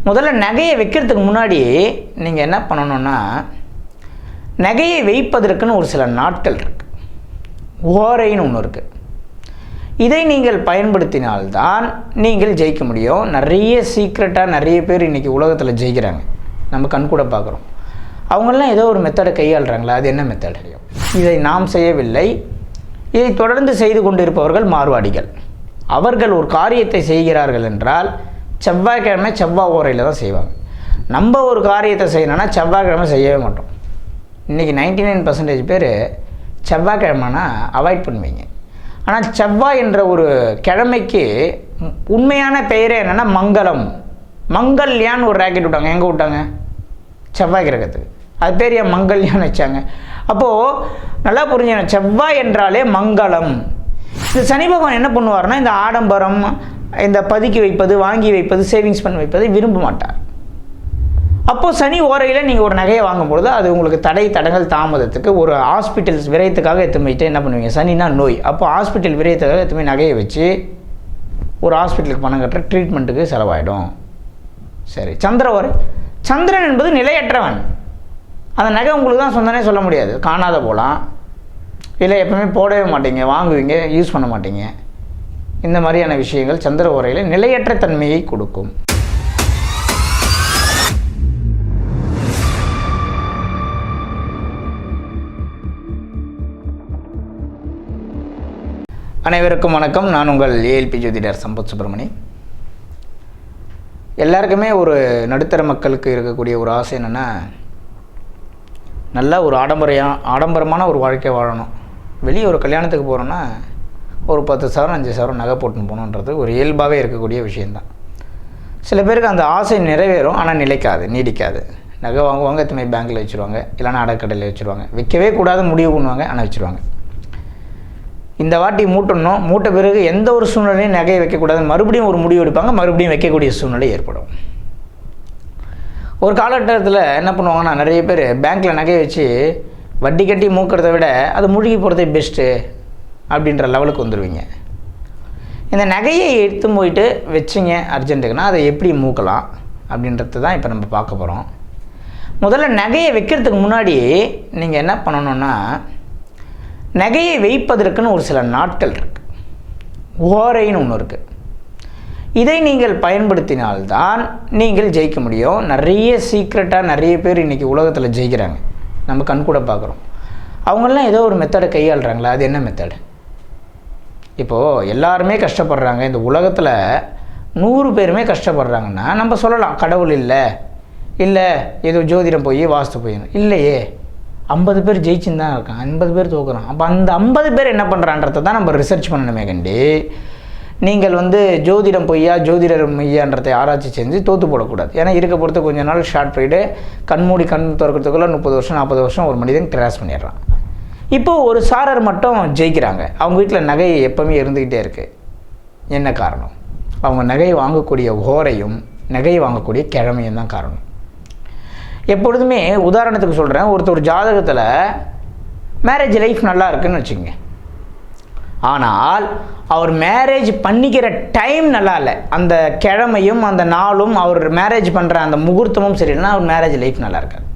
முதல்ல நகையை வைக்கிறதுக்கு முன்னாடி நீங்கள் என்ன பண்ணணும்னா, நகையை வைப்பதற்குன்னு ஒரு சில நாட்கள் இருக்குது. ஓரைன்னு ஒன்று இருக்குது. இதை நீங்கள் பயன்படுத்தினால்தான் நீங்கள் ஜெயிக்க முடியும். நிறைய சீக்ரெட்டாக நிறைய பேர் இன்றைக்கி உலகத்தில் ஜெயிக்கிறாங்க, நம்ம கண்கூட பார்க்குறோம். அவங்களாம் ஏதோ ஒரு மெத்தடை கையாளுறாங்களா? அது என்ன மெத்தட்? இதை நாம் செய்யவில்லை. இதை தொடர்ந்து செய்து கொண்டிருப்பவர்கள் மார்வாடிகள். அவர்கள் ஒரு காரியத்தை செய்கிறார்கள் என்றால் செவ்வாய்க்கிழமை செவ்வாய் ஓரையில் தான் செய்வாங்க. நம்ம ஒரு காரியத்தை செய்யணும்னா செவ்வாய்க்கிழமை செய்யவே மாட்டோம். இன்றைக்கி 99% பேர் செவ்வாய்க்கிழமைனா அவாய்ட் பண்ணுவீங்க. ஆனால் செவ்வாய் என்ற ஒரு கிழமைக்கு உண்மையான பெயரே என்னென்னா மங்களம். மங்கல்யான்னு ஒரு ராக்கெட் விட்டாங்க. எங்கே விட்டாங்க? செவ்வாய் கிரகத்துக்கு. அது பேர் ஏன் மங்கல்யான்னு வச்சாங்க? அப்போது நல்லா புரிஞ்சுங்க, செவ்வாய் என்றாலே மங்களம். இந்த சனி பகவான் என்ன பண்ணுவார்னா, இந்த ஆடம்பரம், இந்த பதுக்கி வைப்பது, வாங்கி வைப்பது, சேவிங்ஸ் பண்ணி வைப்பதை விரும்ப மாட்டார். அப்போது சனி ஓரையில் நீங்கள் ஒரு நகையை வாங்கும்பொழுது அது உங்களுக்கு தடங்கள் தாமதத்துக்கு, ஒரு ஹாஸ்பிட்டல்ஸ் விரயத்துக்காக எடுத்து போயிட்டு என்ன பண்ணுவீங்க? சனினா நோய். அப்போ ஹாஸ்பிட்டல் விரயத்துக்காக எடுத்து போய் நகையை வச்சு ஒரு ஹாஸ்பிட்டலுக்கு பணம் கட்டுற ட்ரீட்மெண்ட்டுக்கு செலவாயிடும். சரி, சந்திர ஓரை. சந்திரன் என்பது நிலையற்றவன். அந்த நகை உங்களுக்கு தான் சொந்தனே சொல்ல முடியாது, காணாத போகலாம், இல்லை எப்பவுமே போடவே மாட்டீங்க, வாங்குவீங்க, யூஸ் பண்ண மாட்டீங்க. இந்த மாதிரியான விஷயங்கள் சந்திர ஓரையில் நிலையற்ற தன்மையை கொடுக்கும். அனைவருக்கும் வணக்கம். நான் உங்கள் ஏஎல்பி ஜோதிடர் சம்பத் சுப்பிரமணி. எல்லாருக்குமே ஒரு நடுத்தர மக்களுக்கு இருக்கக்கூடிய ஒரு ஆசை என்னென்னா, நல்லா ஒரு ஆடம்பரமான ஒரு வாழ்க்கை வாழணும். வெளியே ஒரு கல்யாணத்துக்கு போகிறோன்னா ஒரு 10,000 5,000 நகை போட்டுன்னு போகணுன்றது ஒரு இயல்பாகவே இருக்கக்கூடிய விஷயந்தான். சில பேருக்கு அந்த ஆசை நிறைவேறும், ஆனால் நிலைக்காது, நீடிக்காது. நகை வாங்குவாங்க, எத்தனை பேங்க்கில் வச்சுருவாங்க, இல்லைனா அடக்கடையில் வச்சுருவாங்க. விற்கவே கூடாது முடிவு பண்ணுவாங்க, ஆனால் வச்சுருவாங்க. இந்த வாட்டி மூட்டணும், மூட்ட பிறகு எந்த ஒரு சூழ்நிலையும் நகையை வைக்கக்கூடாது, மறுபடியும் ஒரு முடிவு எடுப்பாங்க, மறுபடியும் வைக்கக்கூடிய சூழ்நிலை ஏற்படும். ஒரு காலகட்டத்தில் என்ன பண்ணுவாங்கன்னா, நிறைய பேர் பேங்க்கில் நகையை வச்சு வட்டி கட்டி மூக்கிறத விட அது முழுகி போகிறதே பெஸ்ட்டு அப்படின்ற லெவலுக்கு வந்துடுவீங்க. இந்த நகையை எடுத்து போயிட்டு வச்சிங்க அர்ஜென்ட்டுக்குன்னா அதை எப்படி மூக்கலாம் அப்படின்றது தான் இப்போ நம்ம பார்க்க போகிறோம். முதல்ல நகையை வைக்கிறதுக்கு முன்னாடி நீங்கள் என்ன பண்ணணுன்னா, நகையை வைப்பதற்குன்னு ஒரு சில நாட்கள் இருக்குது. ஓரைன்னு ஒன்று இருக்குது. இதை நீங்கள் பயன்படுத்தினால்தான் நீங்கள் ஜெயிக்க முடியும். நிறைய சீக்ரெட்டாக நிறைய பேர் இன்றைக்கி உலகத்தில் ஜெயிக்கிறாங்க, நம்ம கண்கூட பார்க்குறோம். அவங்களாம் ஏதோ ஒரு மெத்தடை கையாளுறாங்களா? அது என்ன மெத்தட்? இப்போது எல்லாருமே கஷ்டப்படுறாங்க. இந்த உலகத்தில் 100 பேருமே கஷ்டப்படுறாங்கன்னா நம்ம சொல்லலாம் கடவுள் இல்லை ஏதோ ஜோதிடம் போய் வாஸ்து போய் இல்லையே, 50 பேர் ஜெயிச்சுன்னு தான் இருக்கான், 50 பேர் தோக்குறான். அப்போ அந்த 50 பேர் என்ன பண்ணுறான்றதை தான் நம்ம ரிசர்ச் பண்ணணுமே கண்டி. நீங்கள் ஜோதிடம் பொய்யா ஜோதிடர் மையான்றதை ஆராய்ச்சி செஞ்சு தோற்று போடக்கூடாது. ஏன்னா இருக்க பொறுத்து கொஞ்ச நாள் ஷார்ட் பீரியடு, கண்மூடி கண் திறக்கிறதுக்குள்ளே 30 வருஷம் 40 வருஷம் ஒரு மனிதன் கிராஸ் பண்ணிடுறான். இப்போது ஒரு சாரர் மட்டும் ஜெயிக்கிறாங்க. அவங்க வீட்டில் நகை எப்போவுமே இருந்துக்கிட்டே இருக்குது. என்ன காரணம்? அவங்க நகை வாங்கக்கூடிய ஓரையும் நகை வாங்கக்கூடிய கிழமையும் தான் காரணம். எப்பொழுதுமே உதாரணத்துக்கு சொல்கிறேன், ஒருத்தர் ஜாதகத்தில் மேரேஜ் லைஃப் நல்லா இருக்குன்னு வச்சுக்கோங்க, ஆனால் அவர் மேரேஜ் பண்ணிக்கிற டைம் நல்லா இல்லை, அந்த கிழமையும் அந்த நாளும் அவர் மேரேஜ் பண்ணுற அந்த முகூர்த்தமும் சரியில்லைன்னா அவர் மேரேஜ் லைஃப் நல்லா இருக்காது.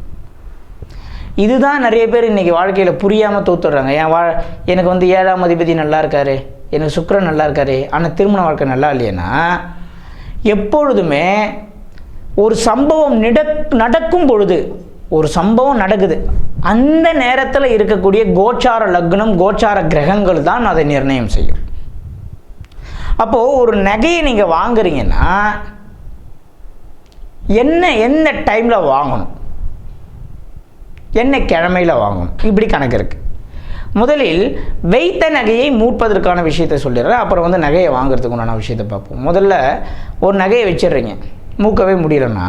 இதுதான் நிறைய பேர் இன்றைக்கி வாழ்க்கையில் புரியாமல் தோத்துடுறாங்க. எனக்கு 7ஆம் அதிபதி நல்லா இருக்காரு, எனக்கு சுக்கிரன் நல்லா இருக்காரு, ஆனால் திருமண வாழ்க்கை நல்லா இல்லைன்னா, எப்பொழுதுமே ஒரு சம்பவம் நடக்கும் பொழுது, ஒரு சம்பவம் நடக்குது, அந்த நேரத்தில் இருக்கக்கூடிய கோச்சார லக்னம் கோச்சார கிரகங்கள் தான் அதை நிர்ணயம் செய்யும். அப்போது ஒரு நகையை நீங்கள் வாங்குறீங்கன்னா என்ன டைமில் வாங்கணும், என்ன கிழமையில் வாங்கணும், இப்படி கணக்கு இருக்குது. முதலில் வைத்த நகையை மூட்பதற்கான விஷயத்தை சொல்லிடுறேன், அப்புறம் நகையை வாங்குறதுக்கு உண்டான விஷயத்தை பார்ப்போம். முதல்ல ஒரு நகையை வச்சிடுறீங்க, மூக்கவே முடியலன்னா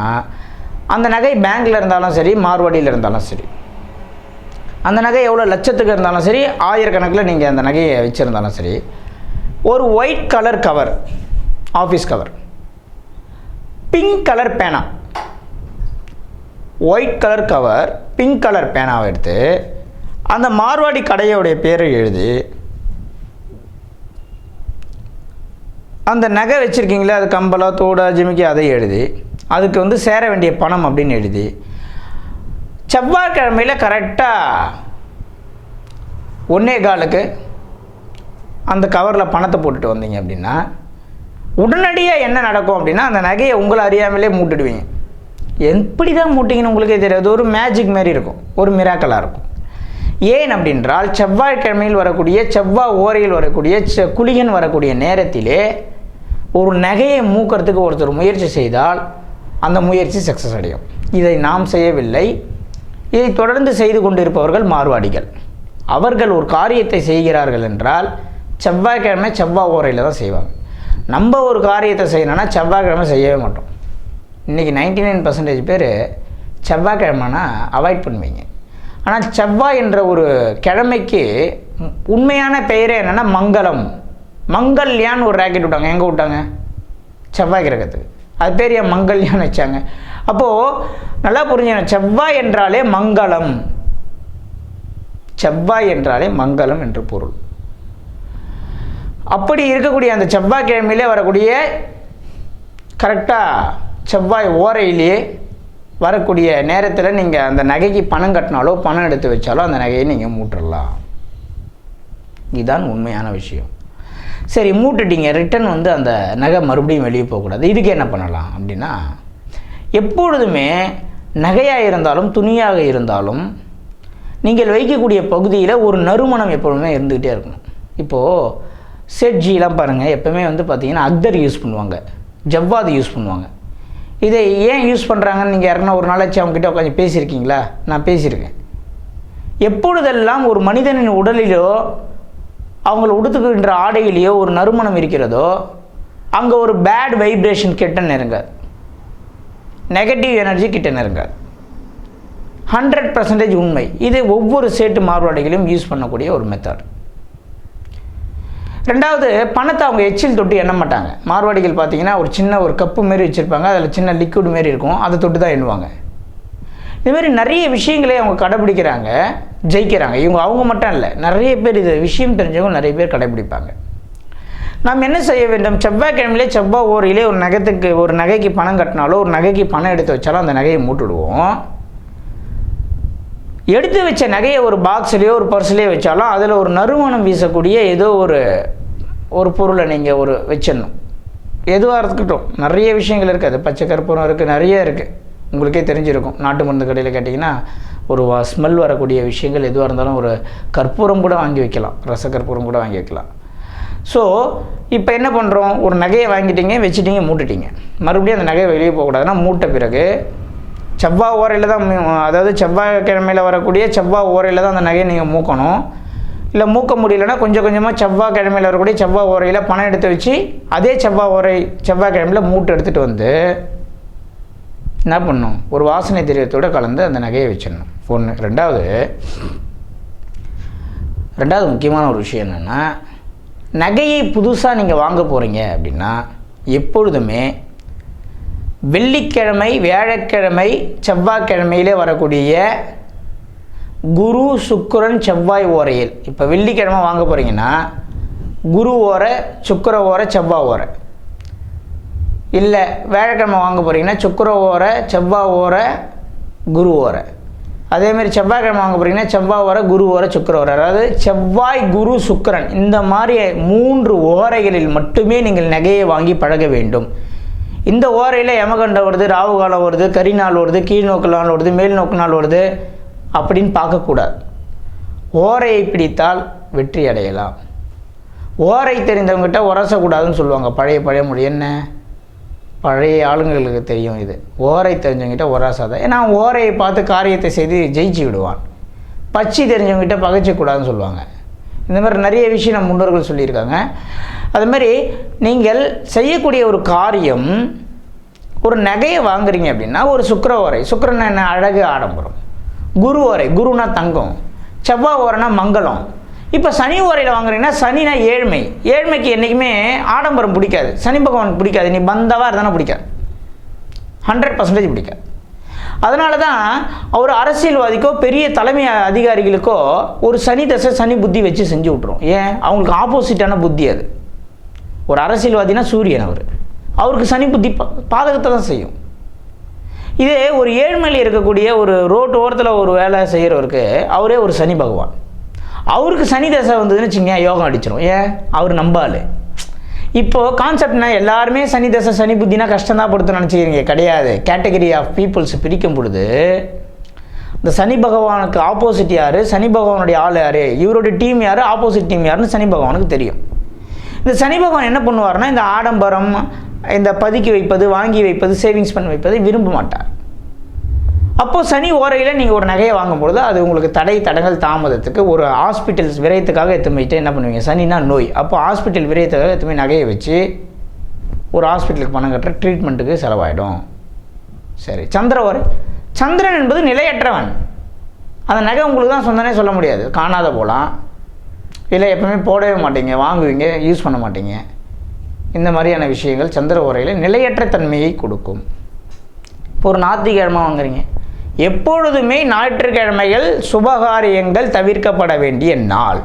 அந்த நகை பேங்க்கில் இருந்தாலும் சரி, மார்வாடியில் இருந்தாலும் சரி, அந்த நகை எவ்வளோ லட்சத்துக்கு இருந்தாலும் சரி, ஆயிரக்கணக்கில் நீங்கள் அந்த நகையை வச்சுருந்தாலும் சரி, ஒரு white colour cover, office cover, pink colour பேனா, white colour cover pink colour பேனாவை எடுத்து அந்த மார்வாடி கடையோடைய பேரை எழுதி, அந்த நகை வச்சுருக்கீங்களே அது கம்பலா தோடா ஜிமிக்கி அதை எழுதி, அதுக்கு வந்து சேர வேண்டிய பணம் அப்படின்னு எழுதி செவ்வாய்க்கிழமையில் கரெக்டாக 1.25 அந்த கவரில் பணத்தை போட்டுட்டு வந்தீங்க அப்படின்னா உடனடியாக என்ன நடக்கும் அப்படின்னா அந்த நகையை உங்களை அறியாமலே மூட்டுடுவீங்க. எப்படி தான் மூட்டிங்கன்னு உங்களுக்கே தெரியாது. ஒரு மேஜிக் மாரி இருக்கும், ஒரு மிராக்கலாக இருக்கும். ஏன் அப்படின்றால் செவ்வாய்க்கிழமையில் வரக்கூடிய செவ்வாய் ஓரையில் வரக்கூடிய குளிகன் வரக்கூடிய நேரத்திலே ஒரு நகையை மூக்கிறதுக்கு ஒருத்தர் முயற்சி செய்தால் அந்த முயற்சி சக்ஸஸ் அடையும். இதை நாம் செய்யவில்லை. இதை தொடர்ந்து செய்து கொண்டிருப்பவர்கள் மார்வாடிகள். அவர்கள் ஒரு காரியத்தை செய்கிறார்கள் என்றால் செவ்வாய்க்கிழமை செவ்வாய் ஓரையில் தான் செய்வாங்க. நம்ம ஒரு காரியத்தை செய்யணும்னா செவ்வாய்க்கிழமை செய்யவே மாட்டோம். இன்றைக்கி 99% பேர் செவ்வாய்க்கிழமைனா அவாய்ட் பண்ணுவீங்க. ஆனால் செவ்வாய் என்ற ஒரு கிழமைக்கு உண்மையான பெயரே என்னென்னா மங்களம். மங்கல்யான்னு ஒரு ராக்கெட் விட்டாங்க. எங்கே விட்டாங்க? செவ்வாய் கிரகத்துக்கு. அது பேர் ஏன் மங்கல்யான்னு வச்சாங்க? அப்போது நல்லா புரிஞ்சுக்கணும், செவ்வாய் என்றாலே மங்களம். செவ்வாய் என்றாலே மங்களம் என்று பொருள். அப்படி இருக்கக்கூடிய அந்த செவ்வாய்க்கிழமையிலே வரக்கூடிய கரெக்டாக செவ்வாய் ஓரையிலேயே வரக்கூடிய நேரத்தில் நீங்கள் அந்த நகைக்கு பணம் கட்டினாலோ பணம் எடுத்து வச்சாலோ அந்த நகையை நீங்கள் மூட்டுடலாம். இதுதான் உண்மையான விஷயம். சரி, மூட்டுட்டீங்க, ரிட்டன் வந்து அந்த நகை மறுபடியும் வெளியே போகக்கூடாது. இதுக்கு என்ன பண்ணலாம் அப்படின்னா, எப்பொழுதுமே நகையாக இருந்தாலும் துணியாக இருந்தாலும் நீங்கள் வைக்கக்கூடிய பகுதியில் ஒரு நறுமணம் எப்பொழுதுமே இருந்துக்கிட்டே இருக்கணும். இப்போது செட்ஜிலாம் பாருங்கள், எப்போவுமே வந்து பார்த்திங்கன்னா அக்தர் யூஸ் பண்ணுவாங்க, ஜவ்வாது யூஸ் பண்ணுவாங்க. இதை ஏன் யூஸ் பண்ணுறாங்கன்னு நீங்கள் யாருன்னா ஒரு நாளாச்சு அவங்ககிட்ட உட்காந்து பேசியிருக்கீங்களா? நான் பேசியிருக்கேன். எப்பொழுதெல்லாம் ஒரு மனிதனின் உடலிலோ அவங்கள உடுத்துக்கின்ற ஆடையிலேயோ ஒரு நறுமணம் இருக்கிறதோ அங்கே ஒரு பேட் வைப்ரேஷன் கிட்ட நெருங்காது, நெகட்டிவ் எனர்ஜி கிட்ட நெருங்காது. 100% உண்மை. இது ஒவ்வொரு சேட்டு மார்வாடிகளையும் யூஸ் பண்ணக்கூடிய ஒரு மெத்தட். ரெண்டாவது, பணத்தை அவங்க எச்சில் தொட்டு எண்ண மாட்டாங்க. மார்வாடிகள் பார்த்தீங்கன்னா ஒரு சின்ன ஒரு கப்பு மாரி வச்சுருப்பாங்க, அதில் சின்ன லிக்விட் மாரி இருக்கும், அதை தொட்டு தான் எண்ணுவாங்க. இதுமாரி நிறைய விஷயங்களே அவங்க கடைப்பிடிக்கிறாங்க, ஜெயிக்கிறாங்க. அவங்க மட்டும் இல்லை, நிறைய பேர் இது விஷயம் தெரிஞ்சவங்க நிறைய பேர் கடைப்பிடிப்பாங்க. நாம் என்ன செய்ய வேண்டும்? செவ்வாய்க்கிழமையிலே செவ்வாய் ஓரையிலே ஒரு நகைக்கு பணம் கட்டினாலோ ஒரு நகைக்கு பணம் எடுத்து வச்சாலும் அந்த நகையை மூட்டுடுவோம். எடுத்து வச்ச நகையை ஒரு பாக்ஸ்லேயோ ஒரு பர்ஸ்லேயோ வச்சாலும் அதில் ஒரு நறுமணம் வீசக்கூடிய ஏதோ ஒரு பொருளை நீங்கள் வச்சிடணும். எதுவாக இருக்கட்டும், நிறைய விஷயங்கள் இருக்குது. அது பச்சை கற்பூரம் இருக்குது, நிறைய இருக்குது, உங்களுக்கே தெரிஞ்சிருக்கும். நாட்டு மருந்து கடையில் கேட்டிங்கன்னா ஒரு ஸ்மெல் வரக்கூடிய விஷயங்கள் எதுவாக இருந்தாலும் ஒரு கற்பூரம் கூட வாங்கி வைக்கலாம், ரச கற்பூரம் கூட வாங்கி வைக்கலாம். ஸோ இப்போ என்ன பண்ணுறோம்? ஒரு நகையை வாங்கிட்டீங்க, வச்சுட்டீங்க, மூட்டுட்டீங்க. மறுபடியும் அந்த நகையை வெளியே போகக்கூடாதுன்னா மூட்ட பிறகு செவ்வாய் ஓரையில் தான், அதாவது செவ்வாய்க்கிழமையில் வரக்கூடிய செவ்வாய் ஓரையில் தான் அந்த நகையை நீங்கள் மூக்கணும். இல்லை மூக்க முடியலன்னா கொஞ்சம் கொஞ்சமாக செவ்வாய்க்கிழமையில் வரக்கூடிய செவ்வாய் ஓரையில் பணம் எடுத்து வச்சு அதே செவ்வாய்க்கிழமையில் மூட்டை எடுத்துகிட்டு வந்து என்ன பண்ணணும்? ஒரு வாசனை திரவியத்தோடு கலந்து அந்த நகையை வச்சிடணும். ஒன்று. ரெண்டாவது முக்கியமான ஒரு விஷயம் என்னென்னா, நகையை புதுசாக நீங்கள் வாங்க போகிறீங்க அப்படின்னா எப்பொழுதுமே வெள்ளிக்கிழமை, வியாழக்கிழமை, செவ்வாய்க்கிழமையிலே வரக்கூடிய குரு, சுக்கிரன், செவ்வாய் ஓரையில். இப்போ வெள்ளிக்கிழமை வாங்க போகிறீங்கன்னா குரு ஓரை, சுக்கிர ஓரை, செவ்வாய் ஓரை. இல்லை வியாழக்கிழமை வாங்க போகிறீங்கன்னா சுக்கிர ஓரை, செவ்வாய் ஓரை, குரு ஓரை. அதேமாதிரி செவ்வாய்க்கிழமை வாங்க போகிறீங்கன்னா செவ்வாய் ஓரை, குரு ஓரை, சுக்கிர ஓரை. அதாவது செவ்வாய், குரு, சுக்கிரன் இந்த மாதிரி 3 ஓரைகளில் மட்டுமே நீங்கள் நகையை வாங்கி பழக வேண்டும். இந்த ஓரையில் யமகண்டம் வருது, ராகு காலம் வருது, கரி நாள் வருது, கீழ் நோக்கு நாள் வருது, மேல் நோக்கு நாள் வருது அப்படின்னு பார்க்கக்கூடாது. ஓரையை பிடித்தால் வெற்றி அடையலாம். ஓரை தெரிந்தவங்ககிட்ட உரசக்கூடாதுன்னு சொல்லுவாங்க. பழைய மொழி என்ன? பழைய ஆளுங்களுக்கு தெரியும் இது. ஓரை தெரிஞ்சவங்ககிட்ட உரசாத. ஏன்னா ஓரையை பார்த்து காரியத்தை செய்து ஜெயிச்சு விடுவான். பச்சி தெரிஞ்சவங்ககிட்ட பகைச்சக்கூடாதுன்னு சொல்லுவாங்க. இந்த மாதிரி நிறைய விஷயம் நம்ம முன்னோர்கள் சொல்லியிருக்காங்க. அதுமாதிரி நீங்கள் செய்யக்கூடிய ஒரு காரியம், ஒரு நகையை வாங்குறீங்க அப்படின்னா ஒரு சுக்கிர ஓரை. சுக்கிரன் என்ன? அழகு, ஆடம்பரம். குரு ஓரை, குருனா தங்கம். செவ்வாய் ஓரைனா மங்களம். இப்போ சனி ஓரையில் வாங்குறீங்கன்னா சனினா ஏழ்மை. ஏழ்மைக்கு என்றைக்குமே ஆடம்பரம் பிடிக்காது, சனி பகவானுக்கு பிடிக்காது. நீ பந்தவாக இருந்தாலும் பிடிக்காது, 100% பிடிக்காது. அதனால தான் ஒரு அரசியல்வாதிக்கோ பெரிய தலைமை அதிகாரிகளுக்கோ ஒரு சனி தசை, சனி புத்தி வச்சு செஞ்சு விட்ருவோம். ஏன்? அவங்களுக்கு ஆப்போசிட்டான புத்தி அது. ஒரு அரசியல்வாதினா சூரியன், அவருக்கு சனி புத்தி பாதகத்தை தான் செய்யும். இதே ஒரு ஏழ்மையில் இருக்கக்கூடிய ஒரு ரோட்டு ஓரத்தில் ஒரு வேலை செய்கிறவருக்கு அவரே ஒரு சனி பகவான். அவருக்கு சனி தசை வந்ததுன்னு வச்சுங்க யோகம் அடிச்சிடும். ஏன்? அவர் நம்பாள். இப்போது கான்செப்ட்னா எல்லாருமே சனி தசை சனி புத்தினா கஷ்டம்தான் படுத்து நினச்சிக்கிறீங்க. கிடையாது. கேட்டகரி ஆஃப் பீப்புள்ஸ் பிரிக்கும் பொழுது இந்த சனி பகவானுக்கு ஆப்போசிட் யார், சனி பகவானுடைய ஆள் யார், இவருடைய டீம் யார், ஆப்போசிட் டீம் யாருன்னு சனி பகவானுக்கு தெரியும். இந்த சனி பகவான் என்ன பண்ணுவார்னா இந்த ஆடம்பரம், இந்த பதுக்கி வைப்பது, வாங்கி வைப்பது, சேவிங்ஸ் பண்ணி வைப்பதை விரும்ப மாட்டார். அப்போது சனி ஓரையில் நீங்கள் ஒரு நகையை வாங்கும்பொழுது அது உங்களுக்கு தடங்கள் தாமதத்துக்கு ஒரு ஹாஸ்பிட்டல்ஸ் விரயத்துக்காக எடுத்து போயிட்டு என்ன பண்ணுவீங்க? சனினா நோய். அப்போ ஹாஸ்பிட்டல் விரயத்துக்காக எடுத்து போய் நகையை வச்சு ஒரு ஹாஸ்பிட்டலுக்கு பணம் கட்டுற ட்ரீட்மெண்ட்டுக்கு செலவாயிடும். சரி, சந்திர ஓரை. சந்திரன் என்பது நிலையற்றவன். அந்த நகை உங்களுக்கு தான் சொந்தனே சொல்ல முடியாது. காணாத போகலாம், இல்லை எப்பவுமே போடவே மாட்டீங்க, வாங்குவீங்க, யூஸ் பண்ண மாட்டீங்க. இந்த மாதிரியான விஷயங்கள் சந்திர ஓரையில் நிலையற்ற தன்மையை கொடுக்கும். இப்போ ஒரு ஞாயிற்றுக்கிழமை வாங்குறீங்க. எப்பொழுதுமே ஞாயிற்றுக்கிழமைகள் சுபகாரியங்கள் தவிர்க்கப்பட வேண்டிய நாள்.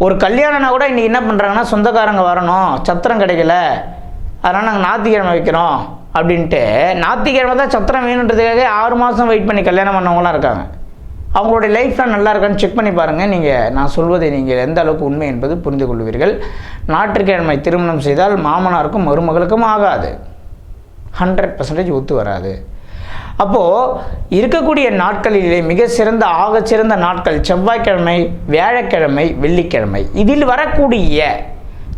ஒரு கல்யாணம்னா கூட இன்றைக்கி என்ன பண்ணுறாங்கன்னா சொந்தக்காரங்க வரணும், சத்திரம் கிடைக்கல, அதனால் நாங்கள் ஞாயிற்றுக்கிழமை வைக்கிறோம் அப்படின்ட்டு ஞாயிற்றுக்கிழமை தான் சத்திரம் வேணுன்றதுக்காக 6 மாதம் வெயிட் பண்ணி கல்யாணம் பண்ணவங்களாம் இருக்காங்க. அவங்களுடைய லைஃப்லாம் நல்லா இருக்கான்னு செக் பண்ணி பாருங்கள். நீங்கள் நான் சொல்வதை நீங்கள் எந்த அளவுக்கு உண்மை என்பது புரிந்து கொள்வீர்கள். ஞாயிற்றுக்கிழமை திருமணம் செய்தால் மாமனாருக்கும் மருமகளுக்கும் ஆகாது. 100% ஒத்து வராது. அப்போது இருக்கக்கூடிய நாட்களிலே மிக சிறந்த ஆகச்சிறந்த நாட்கள் செவ்வாய்க்கிழமை, வியாழக்கிழமை, வெள்ளிக்கிழமை. இதில் வரக்கூடிய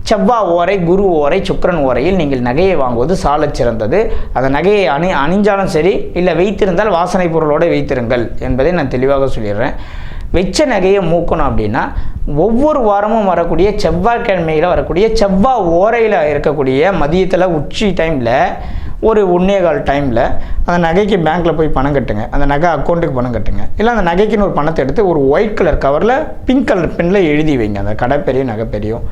செவ்வாய் ஓரை, குரு ஓரை, சுக்கிரன் ஓரையில் நீங்கள் நகையை வாங்குவது சாலச் சிறந்தது. அந்த நகையை அணிஞ்சாலும் சரி, இல்லை வைத்திருந்தால் வாசனை பொருளோடு வைத்திருங்கள் என்பதை நான் தெளிவாக சொல்லிடுறேன். வெச்ச நகையை மூக்கணும் அப்படின்னா ஒவ்வொரு வாரமும் வரக்கூடிய செவ்வாய்க்கிழமையில் வரக்கூடிய செவ்வாய் ஓரையில் இருக்கக்கூடிய மதியத்தில் உச்சி டைமில் ஒரு 1:15 டைமில் அந்த நகைக்கு பேங்க்கில் போய் பணம் கட்டுங்க. அந்த நகை அக்கௌண்ட்டுக்கு பணம் கட்டுங்க. இல்லை அந்த நகைக்குன்னு ஒரு பணத்தை எடுத்து ஒரு ஒயிட் கலர் கவரில் பிங்க் கலர் பெண்ணில் எழுதி வைங்க. அந்த கடை பெரிய நகை பெரியும்.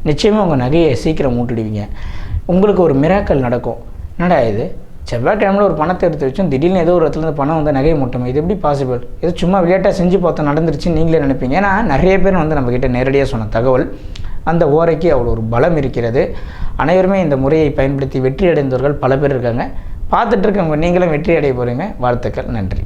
நிச்சயமாக உங்கள் நகையை சீக்கிரம் மூட்டிடுவீங்க. உங்களுக்கு ஒரு மிராக்கல் நடக்கும். என்னடா இது, செவ்வாய்க்கிழமையில் ஒரு பணத்தை எடுத்து வச்சோம், திடீர்னு ஏதோ ஒரு இடத்துலேருந்து பணம் வந்து நகையை மூட்டோம், இது எப்படி பாசிபிள்? ஏதோ சும்மா விளையாட்டாக செஞ்சு பார்த்தா நடந்துருச்சுன்னு நீங்களே நினைப்பீங்க. ஏன்னா நிறைய பேர் வந்து நம்மக்கிட்ட நேரடியாக சொன்ன தகவல். அந்த ஓரைக்கு அவ்வளோ ஒரு பலம் இருக்கிறது. அனைவருமே இந்த முறையை பயன்படுத்தி வெற்றி அடைந்தவர்கள் பல பேர் இருக்காங்க. பார்த்துட்டு இருக்கவங்க நீங்களும் வெற்றி அடைய போகிறீங்க. வாழ்த்துக்கள். நன்றி.